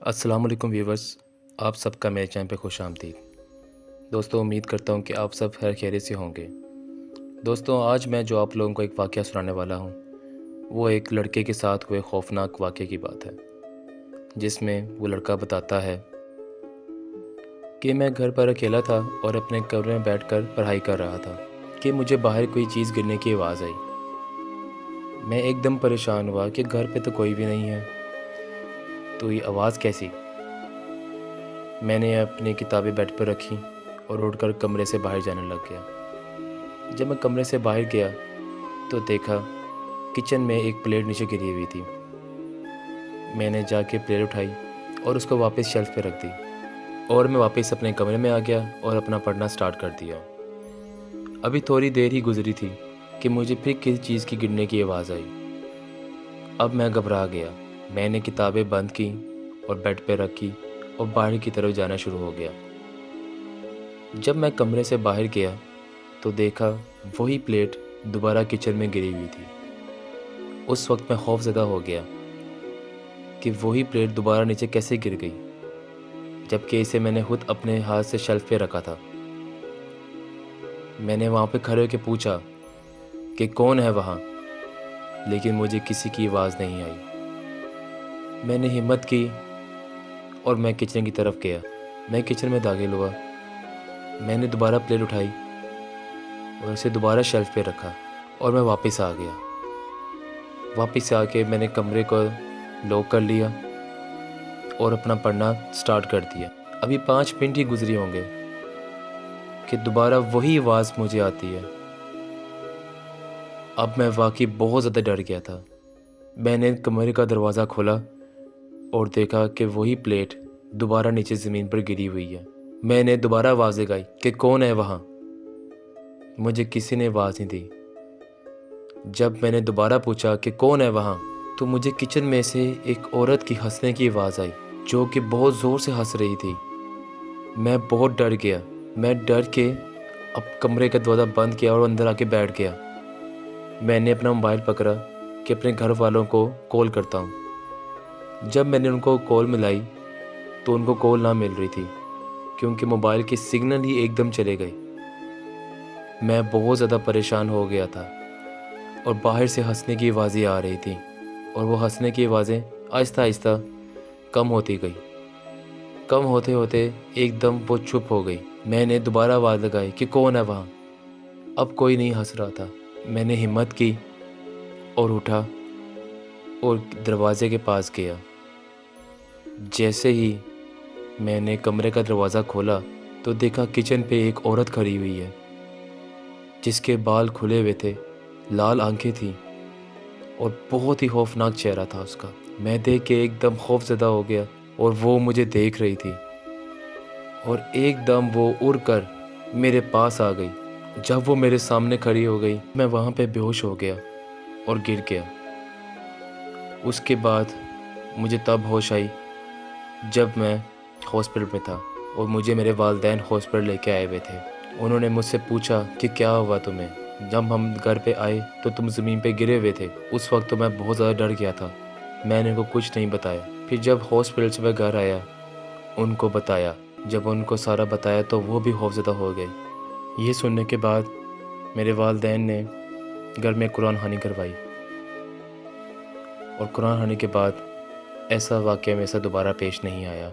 अस्सलाम वालेकुम व्यूवर्स, आप सबका मेरे चैनल पे खुश आमदीद। दोस्तों, उम्मीद करता हूँ कि आप सब खैर खैरियत से होंगे। दोस्तों, आज मैं जो आप लोगों को एक वाक़या सुनाने वाला हूँ, वो एक लड़के के साथ हुए खौफनाक वाक़ये की बात है, जिसमें वो लड़का बताता है कि मैं घर पर अकेला था और अपने कमरे में बैठकर पढ़ाई कर रहा था कि मुझे बाहर कोई चीज़ गिरने की आवाज़ आई। मैं एकदम परेशान हुआ कि घर पे तो कोई भी नहीं है, तो ये आवाज़ कैसी? मैंने अपनी किताबें बेड पर रखी और उठकर कमरे से बाहर जाने लग गया। जब मैं कमरे से बाहर गया तो देखा किचन में एक प्लेट नीचे गिरी हुई थी। मैंने जाके प्लेट उठाई और उसको वापस शेल्फ पे रख दी और मैं वापस अपने कमरे में आ गया और अपना पढ़ना स्टार्ट कर दिया। अभी थोड़ी देर ही गुजरी थी कि मुझे फिर किसी चीज़ की गिरने की आवाज़ आई। अब मैं घबरा गया। मैंने किताबें बंद की और बेड पे रखी और बाहर की तरफ जाना शुरू हो गया। जब मैं कमरे से बाहर गया तो देखा वही प्लेट दोबारा किचन में गिरी हुई थी। उस वक्त मैं खौफज़दा हो गया कि वही प्लेट दोबारा नीचे कैसे गिर गई, जबकि इसे मैंने खुद अपने हाथ से शेल्फ पे रखा था। मैंने वहाँ पे खड़े होकर पूछा कि कौन है वहाँ, लेकिन मुझे किसी की आवाज़ नहीं आई। मैंने हिम्मत की और मैं किचन की तरफ गया। मैं किचन में दाखिल हुआ। मैंने दोबारा प्लेट उठाई और इसे दोबारा शेल्फ पे रखा और मैं वापस आ गया। वापस आके मैंने कमरे को लॉक कर लिया और अपना पढ़ना स्टार्ट कर दिया। अभी 5 मिनट ही गुजरे होंगे कि दोबारा वही आवाज़ मुझे आती है। अब मैं वाकई बहुत ज़्यादा डर गया था। मैंने कमरे का दरवाज़ा खोला और देखा कि वही प्लेट दोबारा नीचे ज़मीन पर गिरी हुई है। मैंने दोबारा आवाज़ लगाई कि कौन है वहाँ। मुझे किसी ने आवाज़ नहीं दी। जब मैंने दोबारा पूछा कि कौन है वहाँ, तो मुझे किचन में से एक औरत की हंसने की आवाज़ आई, जो कि बहुत ज़ोर से हंस रही थी। मैं बहुत डर गया। मैं डर के अब कमरे का दरवाज़ा बंद किया और अंदर आके बैठ गया। मैंने अपना मोबाइल पकड़ा कि अपने घर वालों को कॉल करता हूँ। जब मैंने उनको कॉल मिलाई तो उनको कॉल ना मिल रही थी, क्योंकि मोबाइल के सिग्नल ही एकदम चले गए। मैं बहुत ज़्यादा परेशान हो गया था और बाहर से हंसने की आवाज़ें आ रही थी और वो हंसने की आवाज़ें आहिस्ता आहिस्ता कम होती गई। कम होते होते एकदम वो चुप हो गई। मैंने दोबारा आवाज़ लगाई कि कौन है वहाँ। अब कोई नहीं हंस रहा था। मैंने हिम्मत की और उठा और दरवाज़े के पास गया। जैसे ही मैंने कमरे का दरवाज़ा खोला तो देखा किचन पे एक औरत खड़ी हुई है, जिसके बाल खुले हुए थे, लाल आंखें थीं और बहुत ही खौफनाक चेहरा था उसका। मैं देख के एकदम खौफज़दा हो गया और वो मुझे देख रही थी और एकदम वो उड़कर मेरे पास आ गई। जब वो मेरे सामने खड़ी हो गई, मैं वहाँ पे बेहोश हो गया और गिर गया। उसके बाद मुझे तब होश आई जब मैं हॉस्पिटल में था और मुझे मेरे वालिदैन हॉस्पिटल लेके आए हुए थे। उन्होंने मुझसे पूछा कि क्या हुआ तुम्हें। जब हम घर पे आए तो तुम ज़मीन पे गिरे हुए थे। उस वक्त तो मैं बहुत ज़्यादा डर गया था। मैंने उनको कुछ नहीं बताया। फिर जब हॉस्पिटल से मैं घर आया, उनको बताया। जब उनको सारा बताया तो वो भी खौफज़दा हो गए। ये सुनने के बाद मेरे वालिदैन ने घर में कुरान ख़वानी करवाई और कुरान ख़वानी के बाद ऐसा वाक़या मेरे साथ दोबारा पेश नहीं आया।